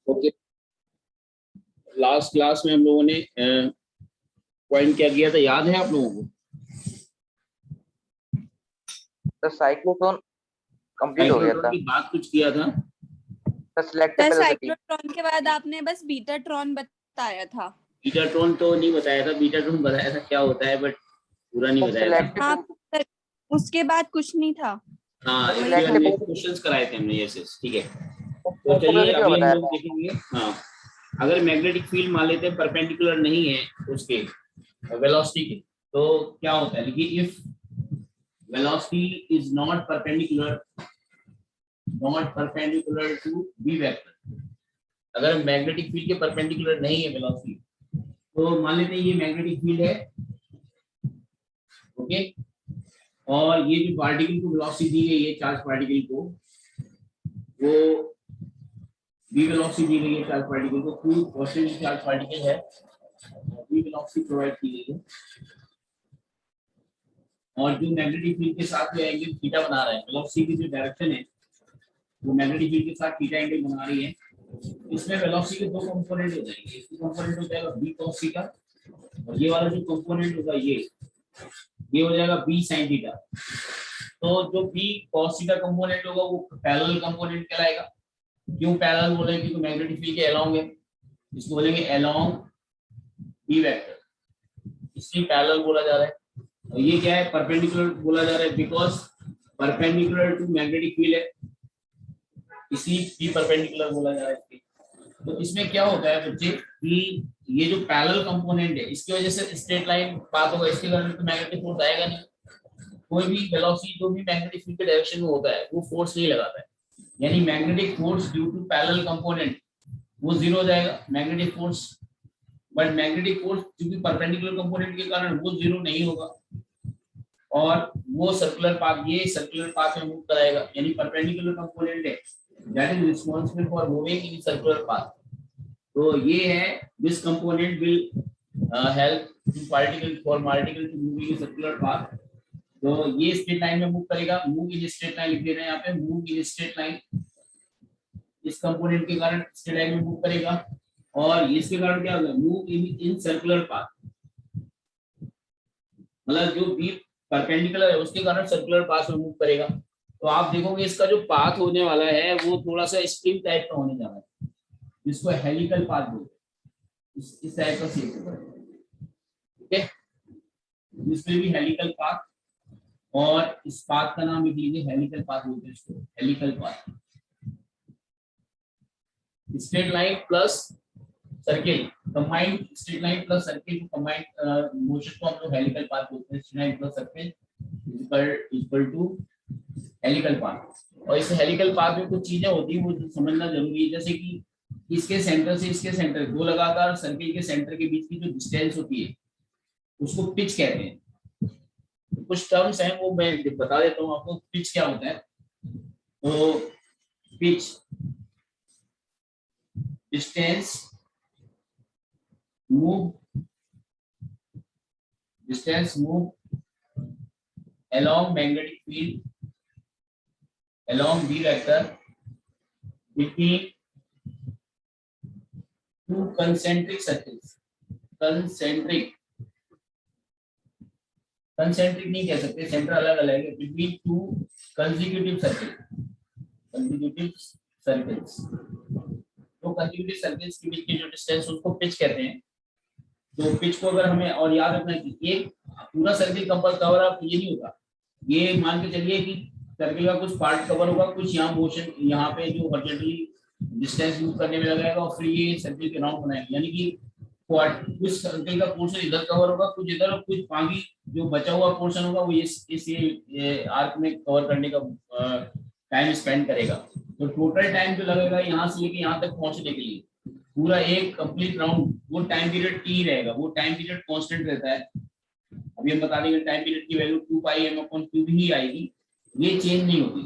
Okay, last class में हम लोगों ने पॉइंट क्या किया था, याद है आप लोगों को? तो साइक्लोट्रॉन कंप्लीट हो गया साइक्लोट्रॉन था। की बात कुछ किया था। तो सिलेक्ट सर वेलोसिटी। साइक्लोट्रॉन के बाद आपने बस बीटाट्रॉन बताया था। बीटाट्रॉन तो नहीं बताया था, बीटाट्रॉन बताया था क्या होता है, बट पूरा नहीं बताया था। सिलेक्ट हाँ सर, उसके बाद कुछ नहीं था। हाँ, वही इसके था। बाद क्वेश्चंस कराए थे हमने, यस यस, ठीक है। तो चलिए का अभी हम बताया लोग था। देखेंगे। हाँ, अगर मैग्नेटिक फील्ड मान लेते हैं परपेंडिकुलर नहीं है उसके वेलोसिटी के, तो क्या होता है, देखिए, if velocity is not perpendicular to B vector, अगर मैग्नेटिक फील्ड के परपेंडिकुलर नहीं है वेलोसिटी, तो मान लेते हैं ये मैग्नेटिक फील्ड है, ओके, और ये जो पार्टिकल को वेलोसिटी दी गई है, चार्ज पार्टिकल को, वो बी वेलोसिटी दी गई है चार्ज पार्टिकल को, टू पॉजिटिव चार्ज पार्टिकल है, बी वेलोसिटी प्रोवाइड की गई है, और जो मैग्नेटिक फील्ड के साथ जो एंगल थीटा बना रहा है, वेलोसिटी की जो डायरेक्शन है वो मैग्नेटिक फील्ड के साथ थीटा एंगल बना रही है, इसमें वेलोसिटी के दो कंपोनेंट हो जाएंगे। एक कंपोनेंट हो जाएगा बी cos थीटा, और ये वाला जो कंपोनेंट होगा ये हो जाएगा बी sin थीटा। तो जो बी cos थीटा कंपोनेंट होगा वो पैरेलल कंपोनेंट कहलाएगा। क्यों पैरेलल बोलेंगे? क्योंकि मैग्नेटिक फील्ड के अलोंग है, इसको बोलेंगे अलोंग बी वेक्टर, इसलिए पैरेलल बोला जा रहा है। और ये क्या है, परपेंडिकुलर बोला जा रहा है, because perpendicular to magnetic field है, इसलिए बी परपेंडिकुलर बोला जा रहा है। तो इसमें क्या होता है बच्चे कि ये जो पैरेलल कंपोनेंट है इसकी वजह से स्ट्रेट लाइन पाथ होगा, इसके कारण तो मैग्नेटिक फोर्स आएगा नहीं। कोई भी वेलोसिटी जो भी मैग्नेटिक फील्ड के डायरेक्शन में होता है वो फोर्स नहीं लगाता है, यानी magnetic force due to parallel component वो जीरो हो जाएगा magnetic force, but magnetic force क्योंकि परपेंडिकुलर कंपोनेंट के कारण वो जीरो नहीं होगा, और वो सर्कुलर पाथ, ये सर्कुलर पाथ में मूव कराएगा, यानी परपेंडिकुलर कंपोनेंट है that is responsible for moving in circular path. तो ये है, this component will help to particle to moving in circular path. तो ये स्ट्रेट लाइन में मूव करेगा, मूव इन स्ट्रेट लाइन लिख देना है यहाँ पे, मूव इन स्ट्रेट लाइन, इस कंपोनेंट के कारण स्ट्रेट लाइन में मूव करेगा, और इसके कारण क्या होगा, मूव इन सर्कुलर पाथ, मतलब जो बी परपेंडिकुलर है उसके कारण सर्कुलर पाथ में मूव करेगा। तो आप देखोगे इसका जो पाथ होने वाला है वो थोड़ा सा स्प्रिंग टाइप का होने जा रहा है, जिसको हेलिकल पाथ बोलते हैं, इस टाइप का शेप होगा, ठीक है, इसमें भी हेलिकल पाथ, और इस पाथ का नाम लिख लीजिए, हेलिकल पाथ बोलते हैं इसको, helical path. Straight line plus circle combined, straight line plus circle को कंबाइंड मोशन को हम लोग हेलिकल पाथ बोलते हैं, straight line plus circle equal to helical path. और इस हेलिकल पाथ में कुछ चीजें होती है वो समझना जरूरी है, जैसे कि इसके सेंटर से इसके सेंटर, दो लगातार सर्किल के सेंटर के बीच की जो डिस्टेंस होती है उसको पिच कहते हैं। तो कुछ टर्म्स हैं वो मैं बता देता हूँ आपको, पिच क्या होता है। तो pitch, distance move along magnetic field along B vector between two concentric circles, concentric नहीं कह सकते, सेंटर अलग अलग है, between two consecutive circles, तो consecutive circles के बीच की जो डिस्टेंस उसको पिच कहते हैं। तो पिच को अगर हमें और याद रखना है कि एक पूरा सर्किल कवर अप ये नहीं होगा, ये मान के चलिए कि सर्किल का कुछ पार्ट कवर होगा, कुछ यहाँ मोशन यहाँ पे जो हॉरिजॉन्टली डिस्टेंस मूव करने में लगाएगा, और फिर ये सर्किल के राउंड बनाएगा, यानी कि कुछ सर्किल का पोर्शन इधर कवर होगा, कुछ इधर, और कुछ बाकी जो बचा हुआ पोर्शन होगा वो इस आर्क में कवर करने का टाइम स्पेंड करेगा। तो टोटल टाइम जो लगेगा यहाँ से लेके यहाँ तक पहुंचने के लिए पूरा एक कंप्लीट राउंड, वो टाइम पीरियड टी रहेगा, वो टाइम पीरियड कांस्टेंट रहता है। अभी हम बता देंगे टाइम पीरियड की वैल्यू 2πm/क्यूब ही आएगी, ये चेंज नहीं होती,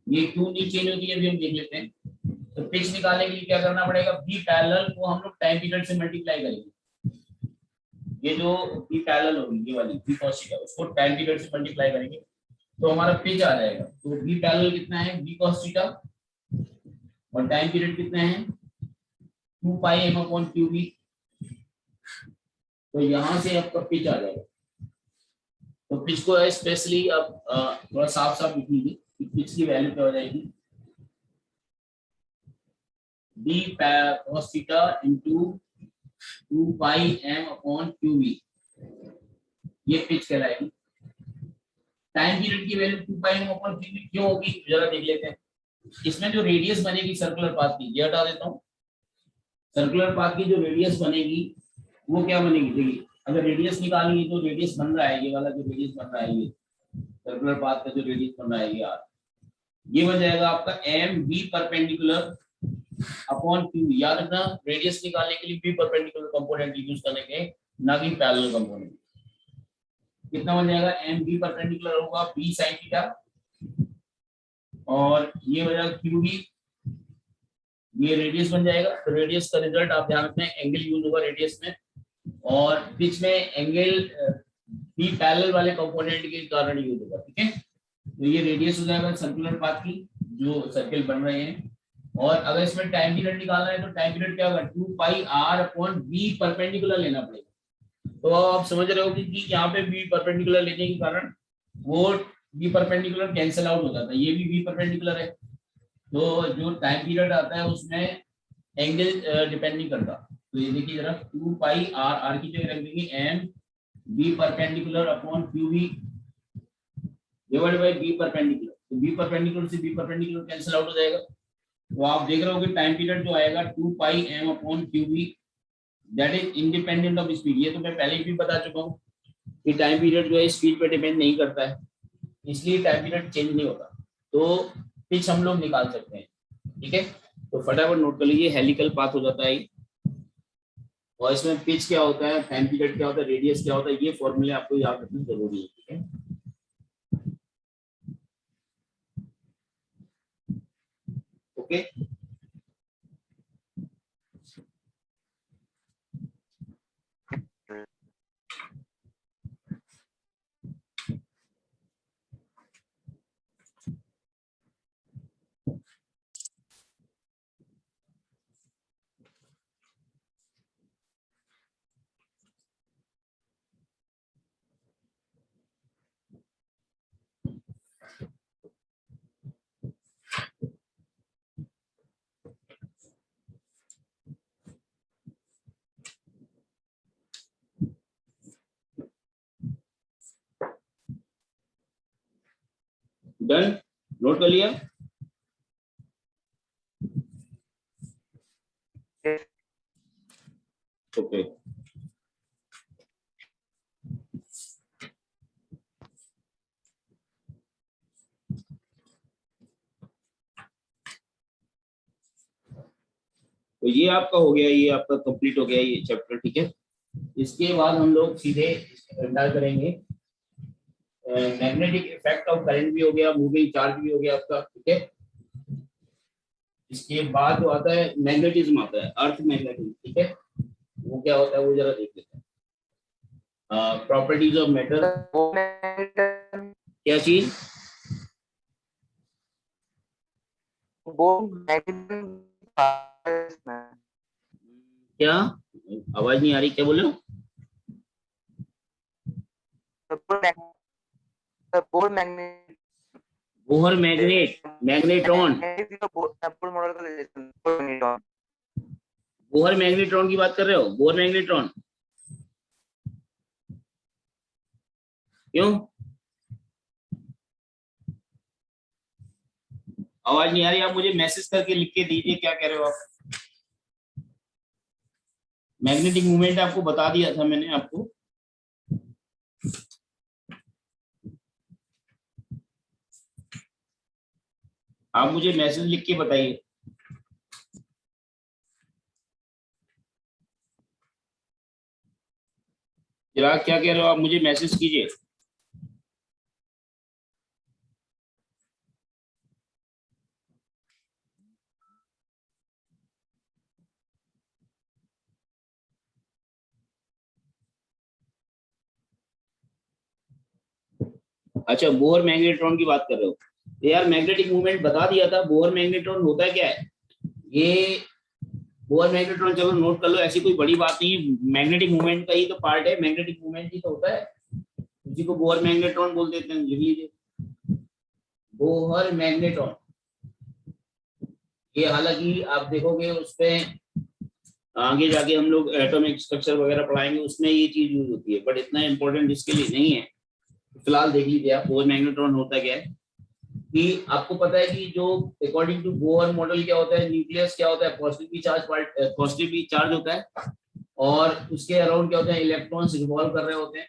ये क्यों नहीं चेंज होती है अभी हम देख लेते हैं। तो पिच निकालने के लिए क्या करना पड़ेगा, बी पैरेलल को हम लोग टाइम पीरियड से मल्टीप्लाई करेंगे, ये जो बी पैरेलल होगी ये वाली बी cos थीटा, उसको टाइम पीरियड से मल्टीप्लाई करेंगे तो हमारा पिच आ जाएगा। तो बी पैरेलल कितना है, बी cos थीटा, और टाइम पीरियड कितना है 2 पाई m अपॉन क्यूबी, तो यहां से आपका पिच आ जाएगा। तो पिच को स्पेशली अब थोड़ा साफ साफ लिख लीजिए, पिच की वैल्यू क्या हो जाएगी, d cos थीटा इंटू 2 पाई m अपॉन क्यूबी, ये पिच कहलाएगी। टाइम पीरियड की वैल्यू 2 पाई m अपॉन क्यूबी क्यों होगी, जरा देख लेते हैं। इसमें जो रेडियस बनेगी सर्कुलर पाथ की, ये हटा देता हूँ। सर्कुलर पाथ की जो रेडियस बनेगी वो क्या बनेगी, देखिए अगर रेडियस निकालेंगे तो रेडियस बन रहा है, ये वाला जो रेडियस बन रहा है, ये सर्कुलर पाथ का जो रेडियस बन रहा है ये आर, ये बन जाएगा आपका M B perpendicular upon Q. याद रखना रेडियस निकालने के लिए बी परपेंडिकुलर कंपोनेंट यूज करेंगे, ना कि पैरेलल कंपोनेंट। कितना बन जाएगा, एम बी परपेंडिकुलर होगा बी साइन थीटा, और ये हो जाएगा क्यू बी, ये रेडियस बन जाएगा। तो रेडियस का रिजल्ट आप ध्यान रखना है, एंगल यूज होगा रेडियस में, और पिच में एंगल बी पैरेलल वाले कंपोनेंट के कारण यूज होगा, ठीक है। तो ये रेडियस हो जाएगा सर्कुलर पाथ की जो सर्कल बन रहे हैं। और अगर इसमें टाइम पीरियड निकालना है तो टाइम पीरियड क्या होगा, 2 पाई आर अपॉन बी परपेंडिकुलर लेना पड़ेगा। तो आप समझ रहे हो कि यहाँ पे बी परपेंडिकुलर लेने के कारण वो बी परपेंडिकुलर कैंसिल आउट हो जाता है, ये भी बी परपेंडिकुलर है, तो जो टाइम पीरियड आता है उसमें एंगल डिपेंड नहीं करता। तो ये देखिए जरा 2 पाई आर, आर की जगह रख देंगे M B perpendicular upon Q B divided by B perpendicular. तो बी परपेंडिकुलर से बी परपेंडिकुलर कैंसिल आउट हो जाएगा। तो आप देख रहे हो कि टाइम पीरियड जो आएगा 2 pi m upon Q B, that is independent of speed. ये तो मैं पहले भी बता चुका हूँ कि टाइम पीरियड जो है स्पीड पे डिपेंड नहीं करता है, इसलिए टाइम पीरियड चेंज नहीं होता। तो पिच हम लोग निकाल सकते हैं, ठीक है। तो फटाफट नोट कर लीजिए, हेलिकल पाथ हो जाता है, और इसमें पिच क्या होता है, टाइम पीरियड क्या होता है, रेडियस क्या होता है, ये फॉर्मूले आपको याद रखना जरूरी है, ठीक है। ओके डन, नोट कर लिया। ओके तो ये आपका हो गया, ये आपका कंप्लीट हो गया ये चैप्टर, ठीक है। इसके बाद हम लोग सीधे एंटर करेंगे, मैग्नेटिक इफेक्ट ऑफ करंट भी हो गया, मूविंग चार्ज भी हो गया आपका, ठीक है। इसके बाद जो आता है मैग्नेटिज्म आता है, अर्थ मैग्नेटिज्म, ठीक है। वो क्या होता है वो जरा देख लेते हैं। प्रॉपर्टीज ऑफ मैटर, क्या चीज, क्या आवाज नहीं आ रही, क्या बोल रहे हो। Bohr magnet, magnetron, Bohr magnetron की बात कर रहे हो, बोहर मैग्नेट्रॉन क्यों, आवाज नहीं आ रही, आप मुझे मैसेज करके लिख के दीजिए क्या कह रहे हो आप। मैग्नेटिक मूवमेंट आपको बता दिया था मैंने आपको, आप मुझे मैसेज लिख के बताइए। चिराग क्या कह रहे हो आप, मुझे मैसेज कीजिए। अच्छा बोहर मैग्नेट्रॉन की बात कर रहे हो, तो यार मैग्नेटिक मूवमेंट बता दिया था। बोहर मैग्नेट्रॉन होता क्या है, ये बोअर मैग्नेट्रॉन चलो नोट कर लो, ऐसी कोई बड़ी बात नहीं है, मैग्नेटिक मूवमेंट का ही तो पार्ट है, मैग्नेटिक मूवमेंट ही तो होता है, उसी को बोअर मैग्नेट्रॉन बोल देते हैं, लिख लीजिए बोहर मैग्नेट्रॉन। ये हालांकि आप देखोगे उसपे आगे जाके हम लोग एटॉमिक स्ट्रक्चर वगैरह पढ़ाएंगे, उसमें ये चीज यूज होती है, बट इतना इंपॉर्टेंट इसके लिए नहीं है। फिलहाल देख लीजिए आप बोहर मैग्नेट्रॉन होता क्या है, कि आपको पता है कि जो अकॉर्डिंग टू बोहर मॉडल क्या होता है, न्यूक्लियस क्या होता है, positively charge part, positively charge होता है, और उसके अराउंड क्या होता है, इलेक्ट्रॉन्स रिवॉल्व कर रहे होते हैं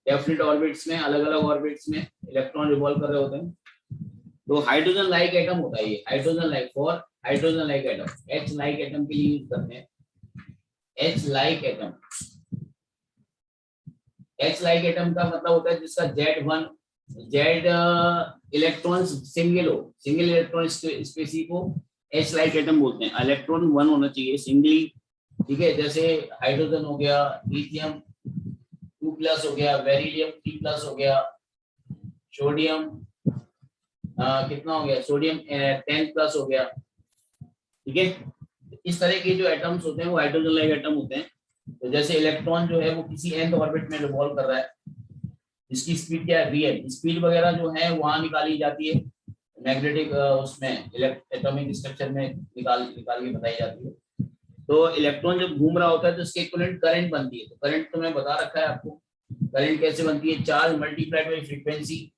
डेफिनेट ऑर्बिट्स में, अलग अलग ऑर्बिट्स में इलेक्ट्रॉन रिवॉल्व कर रहे होते हैं। तो हाइड्रोजन लाइक एटम होता है ये, hydrogen like for hydrogen like atom, H like atom के लिए यूज करते हैं, H like atom. H like atom का मतलब होता है जिसका Z1 जेड इलेक्ट्रॉन्स सिंगल हो, सिंगल इलेक्ट्रॉन स्पेसी को एच लाइक एटम बोलते हैं, इलेक्ट्रॉन 1 होना चाहिए सिंगली, ठीक है। जैसे हाइड्रोजन हो गया, लिथियम 2+ हो गया, बेरिलियम 3+ हो गया, सोडियम कितना हो गया, सोडियम 10+ हो गया, ठीक है। इस तरह के जो एटम्स होते हैं वो हाइड्रोजन लाइक एटम होते हैं। तो जैसे इलेक्ट्रॉन जो है वो किसी nth ऑर्बिट में रिवॉल्व कर रहा है, इसकी स्पीड क्या है, वीएल, स्पीड वगैरह जो है वहां निकाली जाती है मैग्नेटिक उसमें एटॉमिक स्ट्रक्चर में निकाल के बताई जाती है। तो इलेक्ट्रॉन जब घूम रहा होता है तो इसके इक्विवेलेंट करंट बनती है, तो करंट तो मैं बता रखा है आपको, करंट कैसे बनती है, चार्ज मल्टीप्लाइड बाई फ्रीक्वेंसी।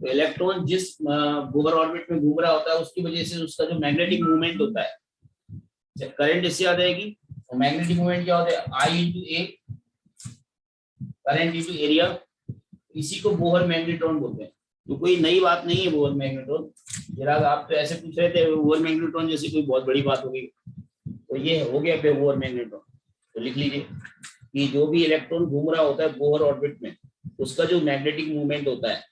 तो इलेक्ट्रॉन जिस बोहर ऑर्बिट में घूम रहा होता है उसकी वजह से उसका जो मैग्नेटिक मूवमेंट होता है, जब करंट इससे आ जाएगी तो मैग्नेटिक मूवमेंट क्या होता है, आई इंटू ए, करंट इंटू एरिया, इसी को बोहर मैग्नेट्रॉन बोलते हैं। तो कोई नई बात नहीं है बोहर मैग्नेट्रॉन, चिराग आप तो ऐसे पूछ रहे थे बोहर मैग्नेट्रॉन जैसी कोई बहुत बड़ी बात हो गई, तो ये हो गया बोहर मैग्नेट्रॉन। तो लिख लीजिए कि जो भी इलेक्ट्रॉन घूम रहा होता है बोहर ऑर्बिट में, उसका जो मैग्नेटिक मूवमेंट होता है,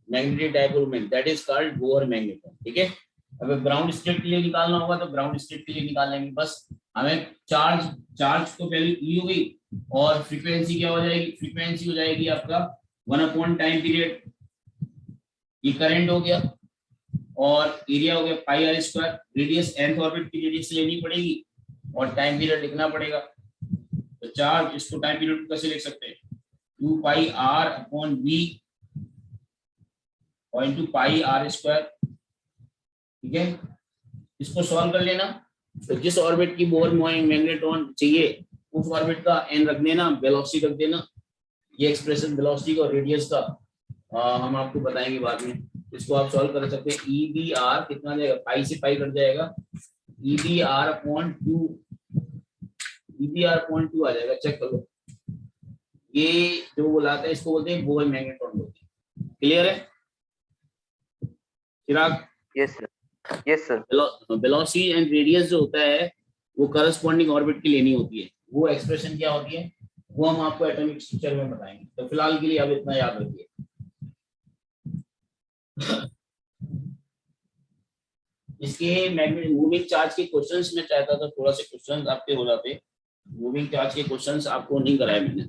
magnetic dipole moment, that is called Bohr magnetron, ठीक है। अब ग्राउंड स्टेट के लिए निकालना होगा तो ग्राउंड स्टेट के लिए निकाल लेंगे, बस हमें चार्ज तो वैल्यू ली हो गई, और फ्रीक्वेंसी क्या हो जाएगी, फ्रीक्वेंसी हो जाएगी आपका 1 टाइम पीरियड, ये करंट हो गया, और एरिया हो गया pi are square, radius nth orbit की रेडियस लेनी पड़ेगी और टाइम पीरियड लिखना पड़ेगा। तो चार्ज, इसको टाइम पीरियड कैसे लिख सकते हैं, 2 पाई आर अपॉन वी और इंटू पाई आर स्क्वायर, ठीक है। इसको सॉल्व कर लेना, तो जिस ऑर्बिट की बोहर मैग्नेट्रॉन चाहिए उस ऑर्बिट का n रख देना, वेलोसिटी रख देना, ये एक्सप्रेशन वेलोसिटी का और रेडियस का हम आपको बताएंगे बाद में। इसको आप सॉल्व कर सकते हैं, ई बी आर कितना जाएगा, पाई से पाई कट जाएगा, E B R upon 2, E B R upon 2 आ जाएगा, चेक कर लो। ये जो बुलाते हैं इसको बोलते हैं बोहर मैग्नेट्रॉन बोलते हैं, क्लियर है Chirag? Yes sir, yes sir. Velocity and radius जो होता है वो करस्पॉन्डिंग ऑर्बिट की लेनी होती है, वो एक्सप्रेशन क्या होती है वो हम आपको एटॉमिक स्ट्रक्चर में बताएंगे। तो फिलहाल के लिए अब इतना याद रखिए। इसके मैग्नेटिक मूविंग चार्ज के क्वेश्चंस में चाहता था थोड़ा से क्वेश्चंस आपके हो जाते, मूविंग चार्ज के क्वेश्चंस आपको नहीं कराए मैंने,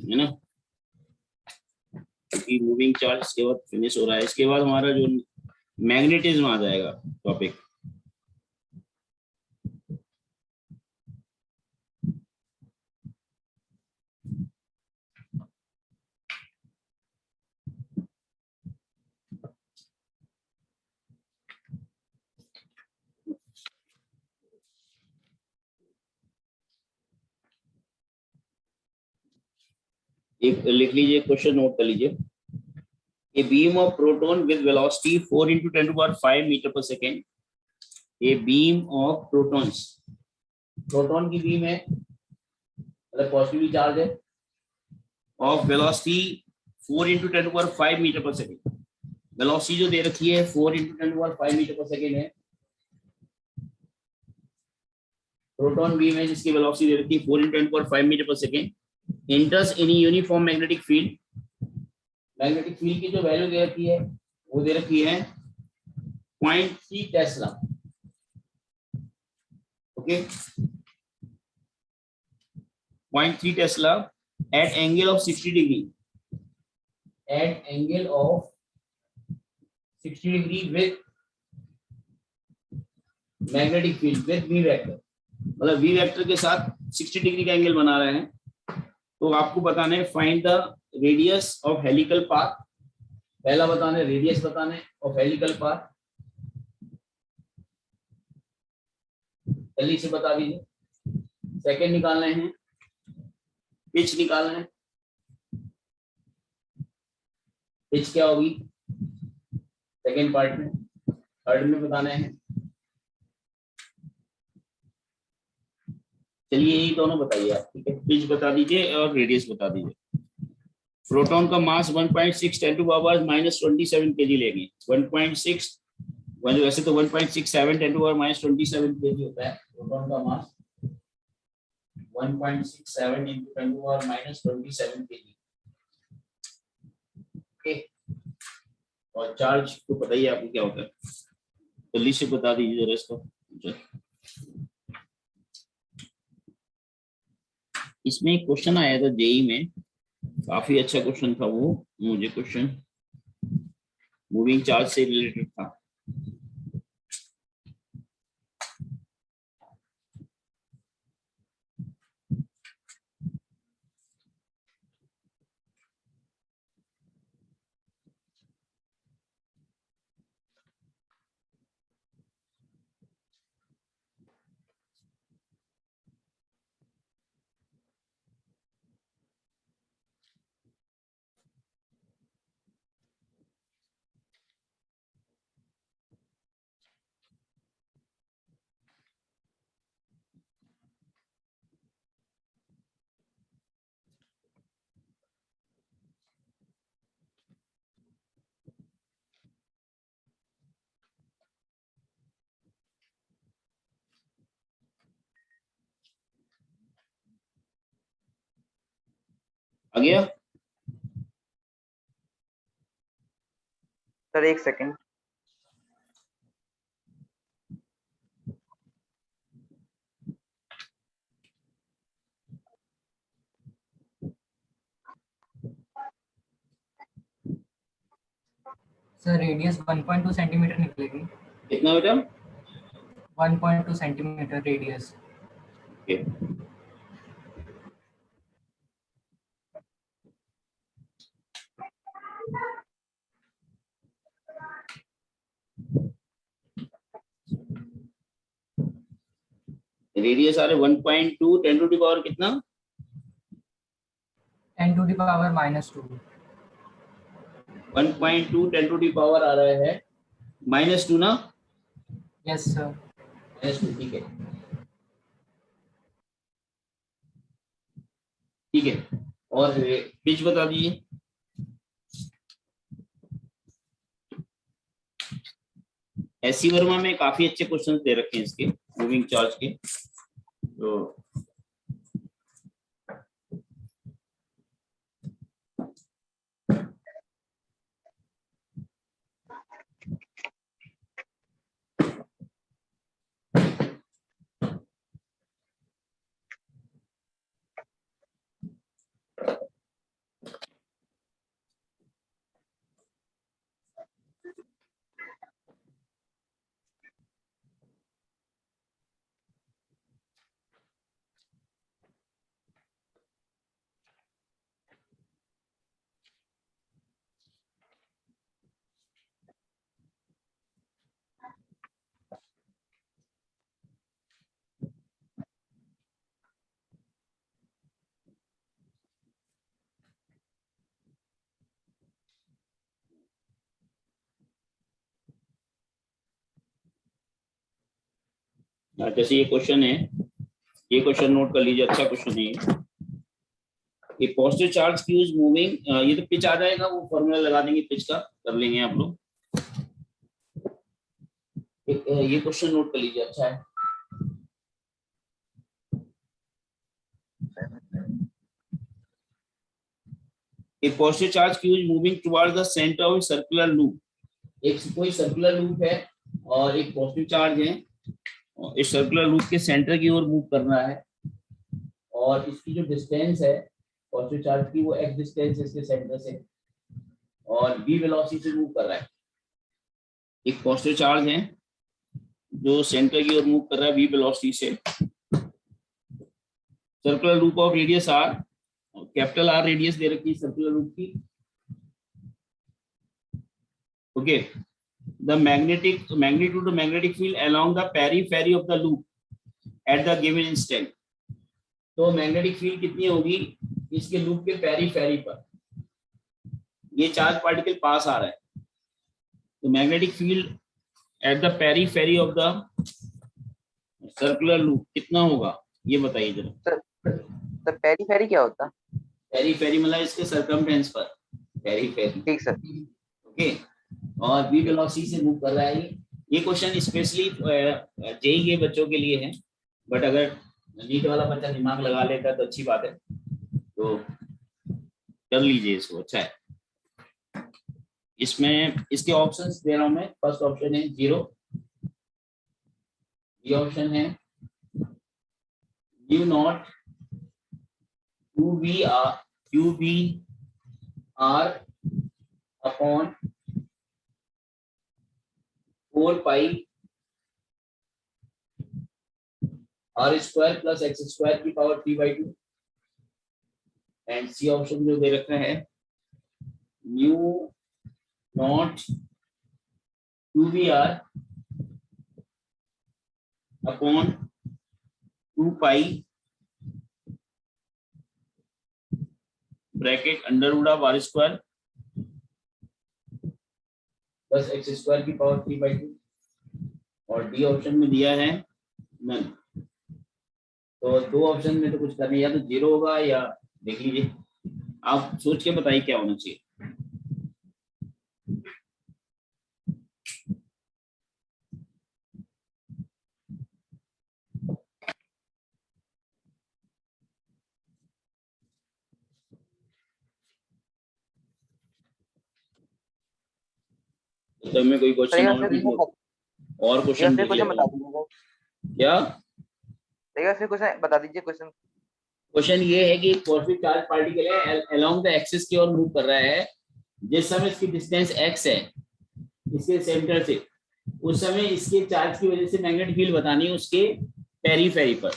है ना, क्योंकि मूविंग चार्ज इसके बाद फिनिश हो रहा है। इसके बाद हमारा जो मैग्नेटिज्म आ जाएगा टॉपिक, एक लिख लीजिए, क्वेश्चन नोट कर लीजिए। A beam of proton with velocity 4 into 10⁵ meter per second. A beam of protons, proton की बीम है मतलब पॉजिटिवली चार्ज है, ऑफ वेलोसिटी 4 into 10⁵ मीटर पर सेकेंड। वेलोसिटी जो दे रखी है 4 into 10⁵ मीटर पर सेकेंड है, प्रोटॉन बीम है जिसकी वेलोसिटी दे रखी है 4 into 10⁵ मीटर पर second, enters in a uniform magnetic field। Magnetic field की जो वैल्यू दे रखी है वो दे रखी है 0.3 tesla, okay, 0.3 tesla at angle of 60 degree, at angle of 60 degree with magnetic field with V vector, मतलब वी वेक्टर के साथ 60 डिग्री का एंगल बना रहे हैं, तो आपको बताना है find the radius of helical path. पहला बताना है रेडियस बताना है ऑफ हेलिकल पाथ, जल्दी से बता दीजिए। सेकंड निकालना है पिच निकालना है, पिच क्या होगी सेकंड पार्ट में। थर्ड में बताना है, चलिए यही दोनों बताइए आप, ठीक है। पिच बता दीजिए और रेडियस बता दीजिए। प्रोटॉन का मास 1.6 10 टू पावर -27 kg लेंगे। 1.6 वैसे तो 1.67 10 टू पावर -27 kg होता है प्रोटॉन का मास। 1.67 into 10 to the power -27 kg। Okay, और चार्ज तो पता ही है आपको क्या होता है, जल्दी से बता दीजिए जरा इसको। इसमें एक क्वेश्चन आया था जेई में, काफी अच्छा क्वेश्चन था वो, मुझे क्वेश्चन मूविंग चार्ज से रिलेटेड था। आ गया? सर एक सेकंड। सर रेडियस 1.2 सेंटीमीटर निकलेगी। कितना बेटा? 1.2 सेंटीमीटर रेडियस। ओके, रेडियस आ रहा है 1.2 10 टू द पावर कितना? 10 to the power -2। 1.2 10 to the power आ रहा है -2 ना? Yes sir. -2, ठीक है, ठीक है। और पिच बता दीजिए। एससी वर्मा में काफी अच्छे क्वेश्चंस दे रखे हैं इसके मूविंग चार्ज के, तो जैसे ये क्वेश्चन है, ये क्वेश्चन नोट कर लीजिए, अच्छा क्वेश्चन है ये। पॉजिटिव चार्ज की यूज मूविंग, ये तो पिच आ जाएगा, वो फॉर्मूला लगा देंगे पिच का, कर लेंगे आप लोग। ये क्वेश्चन नोट कर लीजिए, अच्छा है। A positive charge q is moving towards the center of a circular loop। एक कोई सर्कुलर लूप है और एक पॉजिटिव चार्ज है, और इस सर्कुलर लूप के सेंटर की ओर मूव करना है, और इसकी जो डिस्टेंस है पॉजिटिव चार्ज की, वो x डिस्टेंस है इसके सेंटर से, और v वेलोसिटी से मूव कर रहा है। एक पॉजिटिव चार्ज है जो सेंटर की ओर मूव कर रहा है v वेलोसिटी से, circular loop of radius r, capital R radius दे रखी है सर्कुलर लूप की। Okay, the magnitude magnetic field along the periphery of the loop at the given instant. तो मैग्नेटिक फील्ड कितनी होगी इसके लूप के पेरीफेरी पर, ये चार्ज पार्टिकल पास आ रहा है, तो magnetic field at the periphery of the circular loop कितना होगा ये बताइए जरा। सर पेरीफेरी क्या होता है? पेरीफेरी मतलब इसके सरकमफ्रेंस पर, पेरीफेरी। ठीक सर। ओके, और v वेलोसिटी से मूव कर रहा है ये क्वेश्चन स्पेशली जेई के बच्चों के लिए है, बट अगर नीट वाला बच्चा दिमाग लगा लेता है तो अच्छी बात है, तो कर लीजिए इसको, अच्छा है। इसमें इसके ऑप्शंस दे रहा हूं मैं। फर्स्ट ऑप्शन है 0, ये ऑप्शन है u naught qvr upon 4 pi r square plus x square की पावर 3/2। एंड सी ऑप्शन जो दे रखा है u naught qvr upon 2 pi bracket under root of r square plus x square की power 3/2। और डी ऑप्शन में दिया है नन। तो दो ऑप्शन में तो कुछ करना, या तो 0 होगा या देख लीजिए, आप सोच के बताइए क्या होना चाहिए। तो में कोई क्वेश्चन और भी और क्वेश्चन फिर क्वेश्चन बता दीजिए। क्या फिर क्वेश्चन बता दीजिए। क्वेश्चन ये है कि पॉजिटिव चार्ज पार्टिकल है अलोंग द एक्सिस की ओर मूव कर रहा है, जिस समय इसकी डिस्टेंस x है इसके सेंटर से, उस समय इसके चार्ज की वजह से मैग्नेटिक फील्ड बतानी है उसके पेरीफेरी पर।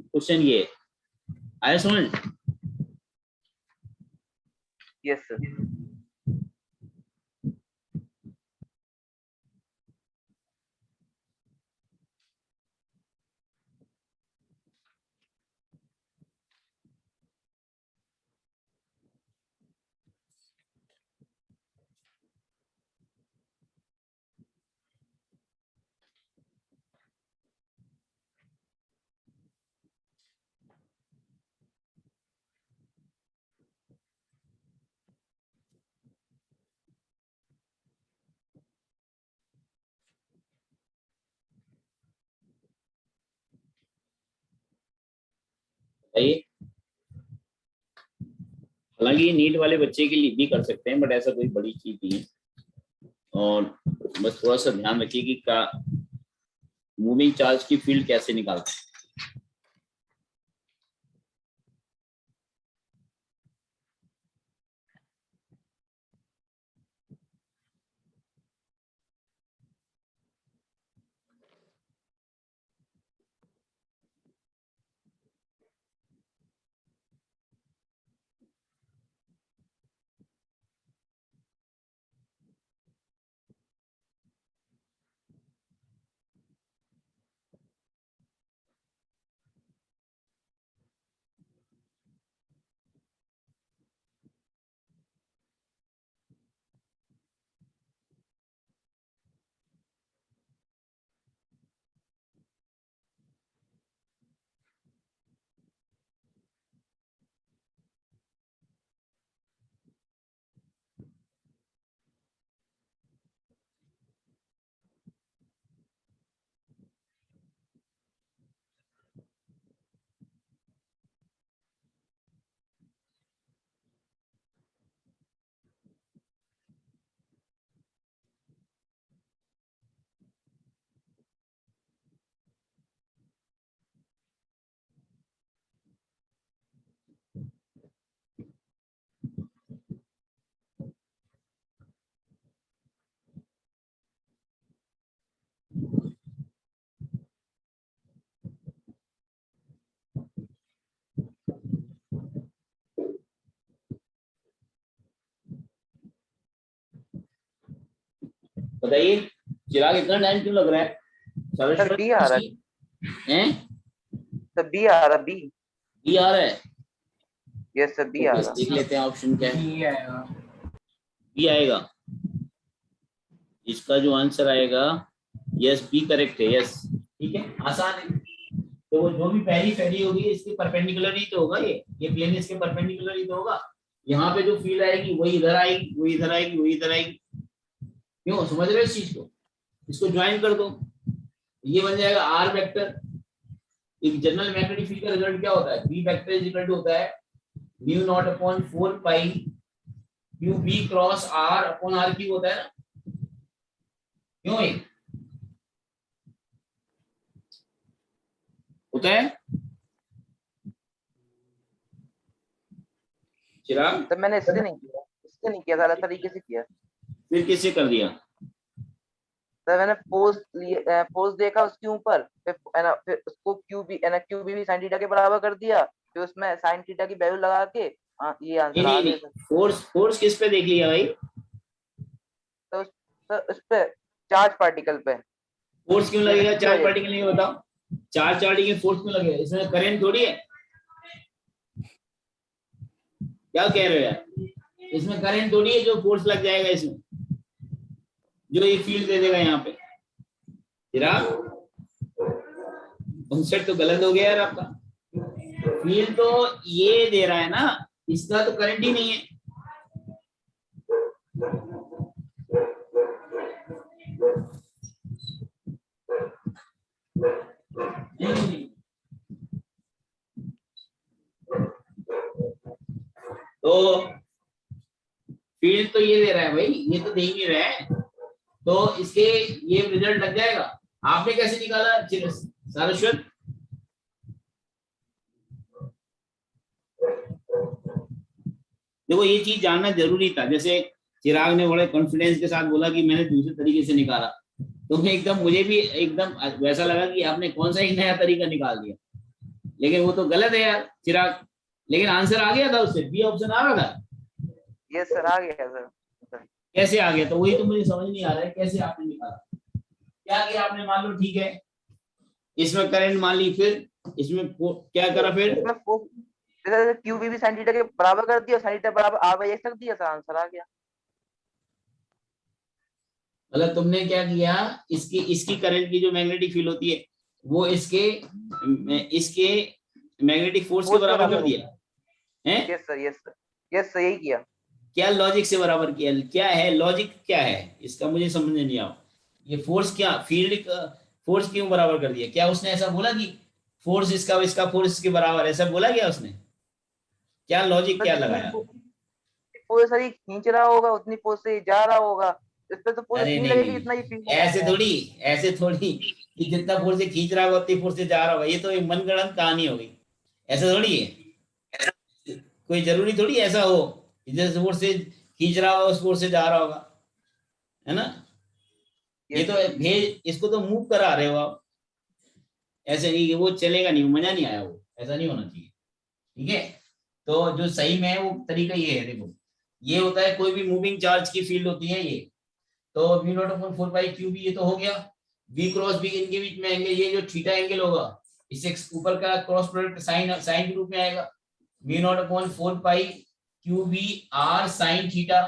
क्वेश्चन ये आया समझ? Yes sir. बताइए। हालांकि नीट वाले बच्चे के लिए भी कर सकते हैं, बट ऐसा कोई बड़ी चीज नहीं है। और बस थोड़ा सा ध्यान रखिए कि का मूविंग चार्ज की फील्ड कैसे निकालते हैं। बताइए चिराग, इतना टाइम क्यों लग रहा है? सर बी आ रहा है, हैं? सर बी आ रहा, बी। बी आ रहा है? यस सर बी आ बस रहा। देख लेते हैं ऑप्शन क्या है। बी आएगा। बी आएगा, इसका जो आंसर आएगा यस बी करेक्ट है, यस। ठीक है, आसान है। तो वो जो भी पहली फैली होगी इसके परपेंडिकुलर ही तो होगा, ये प्लेन इसके परपेंडिकुलर ही तो होगा। यहाँ पे जो फील्ड आएगी वही इधर आएगी, वही इधर आएगी, वही इधर आएगी। क्यों, समझ रहे हो इस चीज को? इसको ज्वाइन कर दो, ये बन जाएगा आर वेक्टर। एक जनरल मैग्नेटिक फील्ड का रिजल्ट क्या होता है? B vector is equal to होता है mu naught upon 4 pi Q B cross R upon R Q होता है ना। क्यों ये होता है चिराग? सर मैंने इससे नहीं किया, इससे नहीं किया, अलग तरीके से किया। फिर किससे कर दिया? सर मैंने फोर्स लिए, फोर्स देखा उसके ऊपर, फिर है ना, फिर उसको क्यू बी है ना, क्यू बी साइन थीटा के बराबर कर दिया, फिर उसमें साइन थीटा की वैल्यू लगा के ये आंसर आ गया सर। फोर्स किस पे देख लिया भाई? तो सर उस पे चार्ज पार्टिकल पे। फोर्स क्यों लगेगा चार्ज पार्टिकल में, ये बताओ। चार्ज पार्टिकल फोर्स क्यों लगेगा? इसमें करंट थोड़ी है। क्या कह रहे हो यार? इसमें करंट थोड़ी है जो फोर्स लग जाएगा इसमें, जो ये फील्ड दे देगा यहाँ पे। चिराग कॉन्सेप्ट तो गलत हो गया यार आपका। फील्ड तो ये दे रहा है ना, इसका तो करंट ही नहीं है। नहीं। तो फील्ड तो ये दे रहा है भाई, ये तो दे ही नहीं रहा है, तो इसके ये रिजल्ट लग जाएगा। आपने कैसे निकाला सारस्वत? देखो ये चीज जानना जरूरी था। जैसे चिराग ने बड़े कॉन्फिडेंस के साथ बोला कि मैंने दूसरे तरीके से निकाला, तो मैं एकदम, मुझे भी एकदम वैसा लगा कि आपने कौन सा एक नया तरीका निकाल दिया, लेकिन वो तो गलत है यार चिराग। लेकिन आंसर आ गया था उससे, बी ऑप्शन आ रहा था। यस सर आ गया सर। कैसे आ गया? तो वही तो मुझे समझ नहीं आ रहा है, कैसे आपने निकाला? क्या किया आपने? मान लो ठीक है, इसमें करंट मान ली, फिर इसमें क्या करा फिर? क्यू बी साइन थीटा के बराबर कर दिया, साइन थीटा बराबर आर बाई एक्स रख दिया सर, आंसर आ गया। मतलब तुमने क्या किया, इसकी करंट की जो मैग्नेटिक फील्ड होती है वो इसके मैग्नेटिक फोर्स के बराबर कर दिया है। Yes sir, yes sir, yes sir, यही किया। क्या लॉजिक से बराबर किया? क्या है लॉजिक, क्या है इसका? मुझे समझ नहीं आया। ये फोर्स क्या, फील्ड फोर्स क्यों बराबर कर दिया? क्या उसने ऐसा बोला कि फोर्स इसका फोर्स इसके बराबर, ऐसा बोला क्या उसने? क्या लॉजिक क्या लगाया? पूरे शरीर खींच रहा होगा, उतनी फोर्स से जा रहा होगा, इस पे तो पूरी अरे नहीं नहीं लगेगी, नहीं, इतना ही फील ऐसे थोड़ी कि जितना फोर्स से खींच रहा होगा उतनी फोर्स से जा रहा होगा। ये तो एक मनगढ़ंत कहानी हो गई। ऐसा थोड़ी है, कोई जरूरी थोड़ी ऐसा हो जिस फोर्स से खींच रहा होगा उस फोर्स से जा रहा होगा, है ना। ये तो भेज, इसको तो मूव करा रहे हो आप। ऐसे नहीं कि वो चलेगा नहीं, मजा नहीं आया, वो ऐसा नहीं होना चाहिए। ठीक है, तो जो सही में है वो तरीका ये है। देखो ये होता है, कोई भी मूविंग चार्ज की फील्ड होती है ये, तो v naught upon 4 pi Q B, ये तो हो गया। v क्रॉस बी, इनके बीच में एंगल, ये जो थीटा एंगल होगा इससे ऊपर का क्रॉस प्रोडक्ट साइन के रूप में आएगा। v naught upon 4 pi Q B R sine theta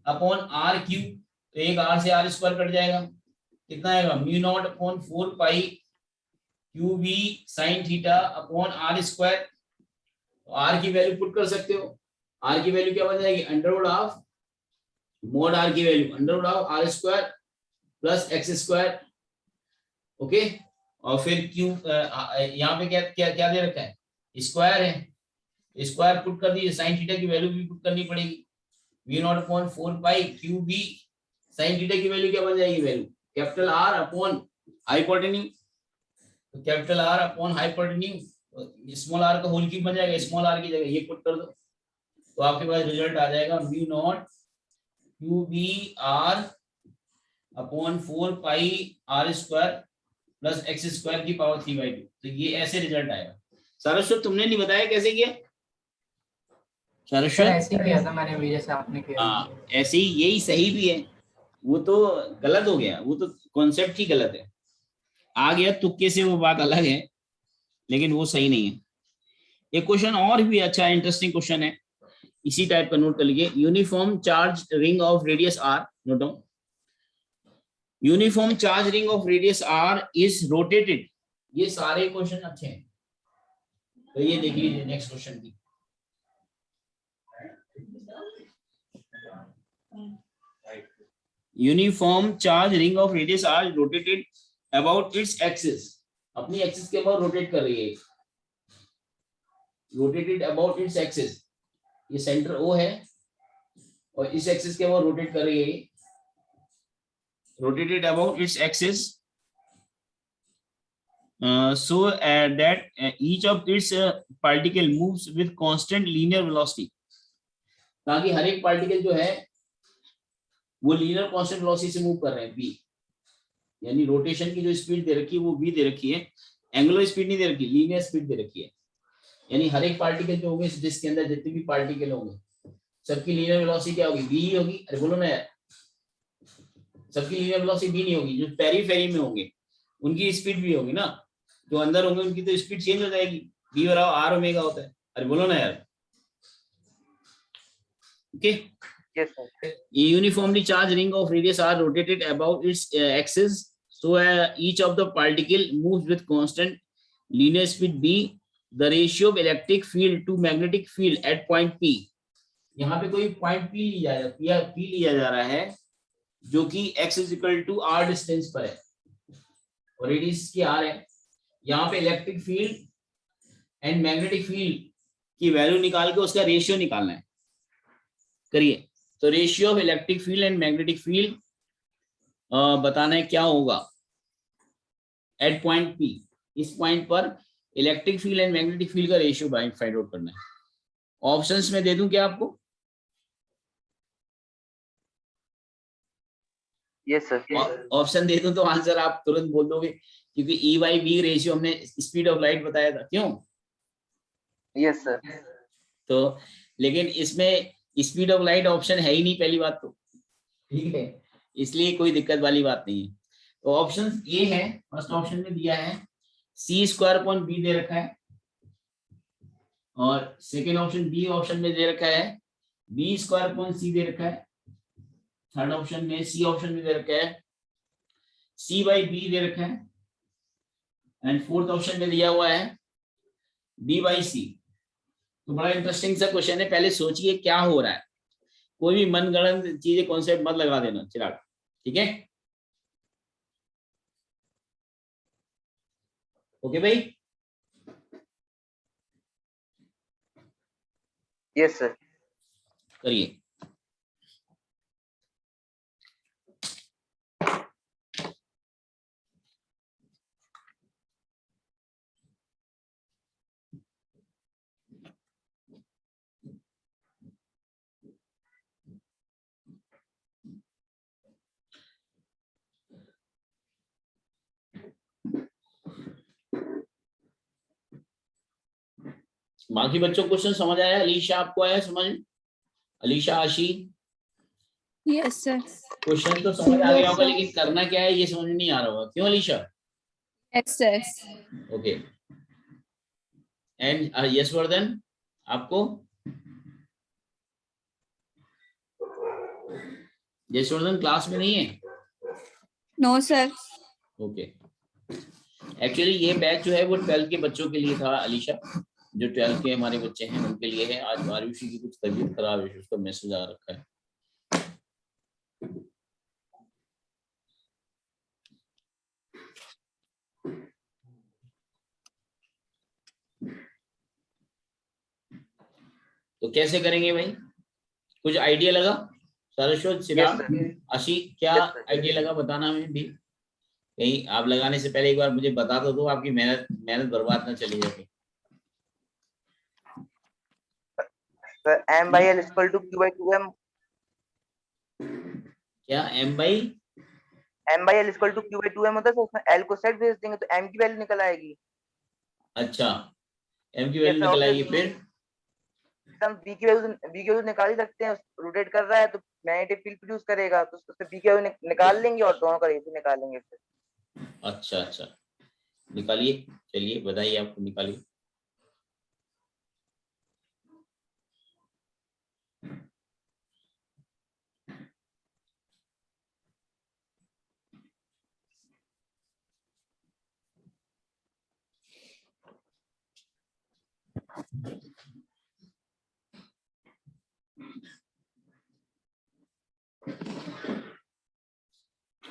upon R Q, तो एक आर से आर स्क्वायर कट जाएगा, कितना आएगा? Mu naught upon 4 pi Q B sine theta upon R square. R की वैल्यू पुट कर सकते हो, आर की वैल्यू क्या बन जाएगी? अंडरवुड ऑफ मोड आर की value under root of R square plus X square. Okay, और फिर क्यू यहाँ पे क्या क्या क्या दे रखा है? स्क्वायर है, स्क्वायर पुट कर दीजिए, साइन थीटा की वैल्यू भी पुट करनी पड़ेगी। V naught upon 4 pi Q B sine theta की वैल्यू क्या बन जाएगी? Value capital R upon hypotenuse, तो capital R upon hypotenuse small r का होल क्यूब बन जाएगा, स्मॉल आर की जगह ये पुट कर दो, तो आपके पास रिजल्ट आ जाएगा mu naught Q B R upon 4 pi are square plus X square की पावर 3/2। तो ये ऐसे रिजल्ट आएगा। सरस्वत तुमने नहीं बताया कैसे किया? सर सरस्वत ऐसे ही किया था मैंने भी, जैसे आपने किया। हाँ ऐसे ही, यही सही भी है। वो तो गलत हो गया, वो तो कॉन्सेप्ट ही गलत है। आ गया तुक्के से वो बात अलग है, लेकिन वो सही नहीं है। एक क्वेश्चन और भी अच्छा इंटरेस्टिंग क्वेश्चन है, इसी टाइप का नोट कर लीजिए। Uniform charge ring of radius R, note down, uniform charge ring of radius R is rotated. ये सारे क्वेश्चन अच्छे हैं, तो ये देख लीजिए नेक्स्ट क्वेश्चन की। Uniform charge ring of radius R rotated about its axis, अपनी एक्सिस के अबाउट रोटेट कर रही है, रोटेटेड अबाउट इट्स एक्सिस। ये सेंटर ओ है और इस एक्सिस के अबाउट रोटेट कर रही है, rotated about its axis so that each of its particle moves with constant linear velocity, ताकि हर एक पार्टिकल जो है वो लीनियर कांस्टेंट वेलोसिटी से मूव कर रहे हैं v, यानी रोटेशन की जो स्पीड दे रखी है वो v दे रखी है, एंगुलर स्पीड नहीं दे रखी, लीनियर स्पीड दे रखी है। यानी हर एक पार्टिकल जो होंगे इस डिस्क के अंदर जितने भी पार्टिकल होंगे सबकी लीनियर वेलोसिटी क्या होगी, v ही होगी। अरे बोलो ना यार, सबकी लीनियर वेलोसिटी v नहीं होगी, जो पेरीफेरी में होंगे उनकी स्पीड भी होगी ना, जो अंदर होंगे उनकी तो स्पीड चेंज हो जाएगी, v बराबर आर ओमेगा होता है। अरे बोलो ना यार, okay. Yes, sir. A uniformly charged ring of radius r rotated about its axis, so each of the particle moves with constant linear speed b. The ratio of electric field to magnetic field at point p, यहाँ पे कोई point p लिया जा रहा है जो कि x is equal to r distance पर है और रेडियस की r है। यहाँ पे electric field and magnetic field की वैल्यू निकाल के उसका रेशियो निकालना है, करिए। तो ratio of electric field and magnetic field बताना है क्या होगा एट पॉइंट पी। इस पॉइंट पर electric field and magnetic field का रेशियो फाइंड आउट करना है। ऑप्शंस में दे दूं क्या आपको? Yes, sir. ऑप्शन दे दूं तो आंसर आप तुरंत बोल दोगे, क्योंकि ई बाई बी रेशियो हमने स्पीड ऑफ लाइट बताया था, क्यों? Yes, sir. तो लेकिन इसमें स्पीड ऑफ लाइट ऑप्शन है ही नहीं, पहली बात तो, ठीक है, इसलिए कोई दिक्कत वाली बात नहीं है। तो ऑप्शन ए है, फर्स्ट ऑप्शन में दिया है सी स्क्वायर अपॉन बी दे रखा है, और सेकेंड ऑप्शन बी ऑप्शन में दे रखा है बी स्क्वायर अपॉन सी दे रखा है, थर्ड ऑप्शन में सी ऑप्शन में दे रखा है सी बाई बी दे रखा है, एंड फोर्थ ऑप्शन में दिया हुआ है बी बाई सी। तो बड़ा इंटरेस्टिंग सा क्वेश्चन है, पहले सोचिए क्या हो रहा है, कोई भी मनगढ़ंत चीजें कॉन्सेप्ट मत लगा देना चिराग, ठीक है? ओके भाई? Yes, sir. करिए। बाकी बच्चों को क्वेश्चन समझ आया? अलीशा आपको आया समझ? अलीशा, आशी, यस सर। क्वेश्चन तो समझ आ गया होगा, लेकिन करना क्या है ये समझ में नहीं आ रहा होगा, क्यों Alisha? Yes sir. Okay, and Yashvardhan आपको? यशवर्धन क्लास में नहीं है? No sir. ओके, एक्चुअली ये बैच जो है वो 12th के बच्चों के लिए था अलीशा, जो 12th के हमारे बच्चे हैं उनके लिए है। आज आरुषि की कुछ तबीयत खराब है, उसका मैसेज आ रखा है। तो कैसे करेंगे भाई, कुछ आइडिया लगा? सरस्वत, सिराग, आशी, क्या आइडिया लगा बताना हमें भी। कहीं आप लगाने से पहले एक बार मुझे बता दो, आपकी मेहनत बर्बाद ना चली जाए। Sir, m by l equal to q by 2m. क्या m by l equal to q by 2m होता है, तो उसमें l को सेट भेज देंगे तो m की वैल्यू निकल आएगी। अच्छा, m की वैल्यू निकल आएगी, फिर हम बी की वैल्यू निकाल ही सकते हैं, रोटेट कर रहा है तो मैग्नेटिक फील्ड प्रोड्यूस करेगा, तो उससे बी की वैल्यू निकाल लेंगे और दोनों का रेशियो निकालेंगे फिर। अच्छा अच्छा, निकालिए, चलिए बताइए, आपको निकालिए।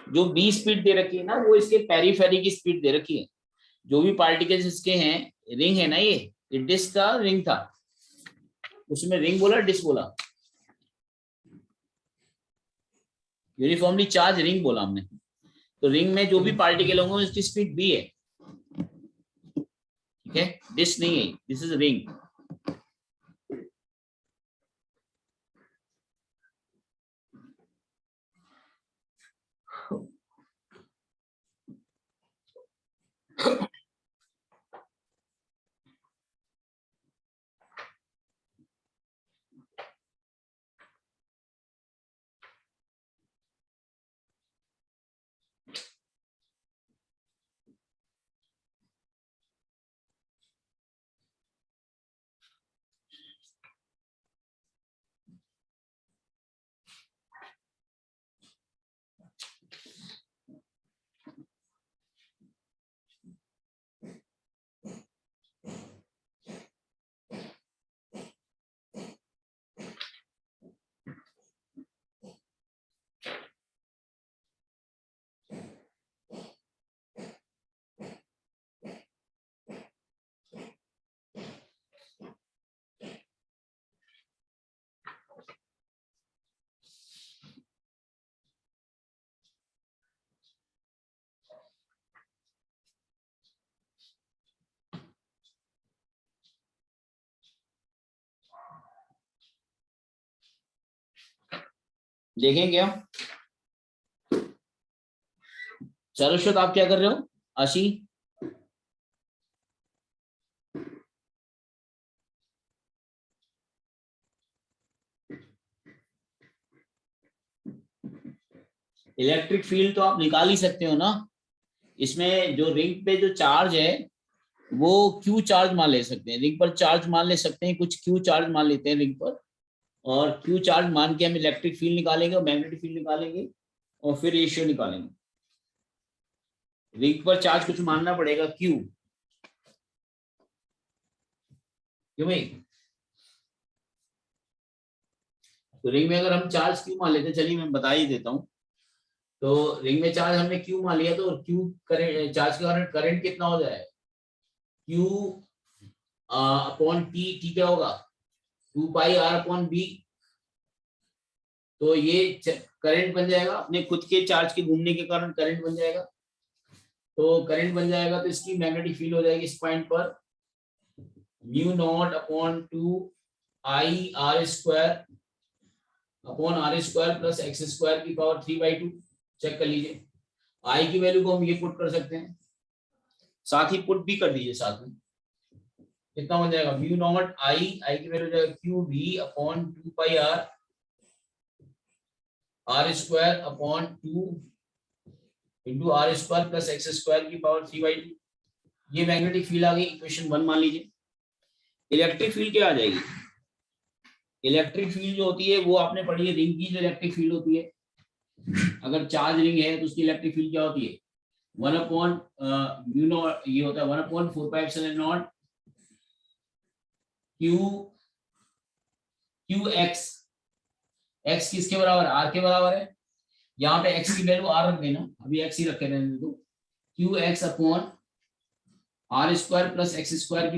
जो बी स्पीड दे रखी है ना, वो इसके पेरीफेरी की स्पीड दे रखी है। जो भी पार्टिकल्स इसके हैं, रिंग है ना, ये डिस्क का रिंग था, उसमें रिंग बोला डिस्क बोला, यूनिफॉर्मली चार्ज रिंग बोला हमने। तो रिंग में जो भी पार्टिकल होंगे उसकी स्पीड बी है, ठीक है, डिस्क नहीं है, दिस इज रिंग। देखें क्या सरस्वत, आप क्या कर रहे हो? आशी, इलेक्ट्रिक फील्ड तो आप निकाल ही सकते हो ना। इसमें जो रिंग पे जो चार्ज है वो क्यू चार्ज मान ले सकते हैं, रिंग पर चार्ज मान ले सकते हैं, कुछ क्यू चार्ज मान लेते हैं रिंग पर, और क्यू चार्ज मान के हम इलेक्ट्रिक फील्ड निकालेंगे और मैग्नेटिक फील्ड निकालेंगे और फिर रेशियो निकालेंगे। रिंग पर चार्ज कुछ मानना पड़ेगा क्यू, क्यों भाई? तो रिंग में अगर हम चार्ज क्यू मान लेते हैं, चलिए मैं बता ही देता हूँ। तो रिंग में चार्ज हमने क्यू मान लिया, तो क्यू करंट, चार्ज के कारण करंट कितना हो जाएगा? क्यू अपॉन टी क्या होगा? 2πr/b। तो ये करंट बन जाएगा, अपने खुद के चार्ज के घूमने के कारण करंट बन जाएगा। तो करंट बन जाएगा तो इसकी मैग्नेटिक फील्ड हो जाएगी इस पॉइंट पर μ0/2 प्लस x² की पावर 3/2। चेक कर लीजिए, आई की वैल्यू को हम ये पुट कर सकते हैं, साथ ही पुट भी कर दीजिए साथ में। कितना बन जाएगा? μ0I, आई की वैल्यू हो जाएगा QV/2πr r²/2 into r² plus x² की पावर 3/2। ये मैग्नेटिक फील्ड आ गई, इक्वेशन 1 मान लीजिए। इलेक्ट्रिक फील्ड क्या आ जाएगी? इलेक्ट्रिक फील्ड जो होती है वो आपने पढ़ी है, रिंग की जो इलेक्ट्रिक फील्ड होती है, अगर चार्ज रिंग है तो उसकी इलेक्ट्रिक फील्ड क्या होती है? 1/μ0, ये होता है 1/4πε0 QX। x किसके बराबर है? r के बराबर है। यहाँ पे x की वैल्यू r रख देना, अभी x ही रखे रहने दो। QX/r² प्लस x² की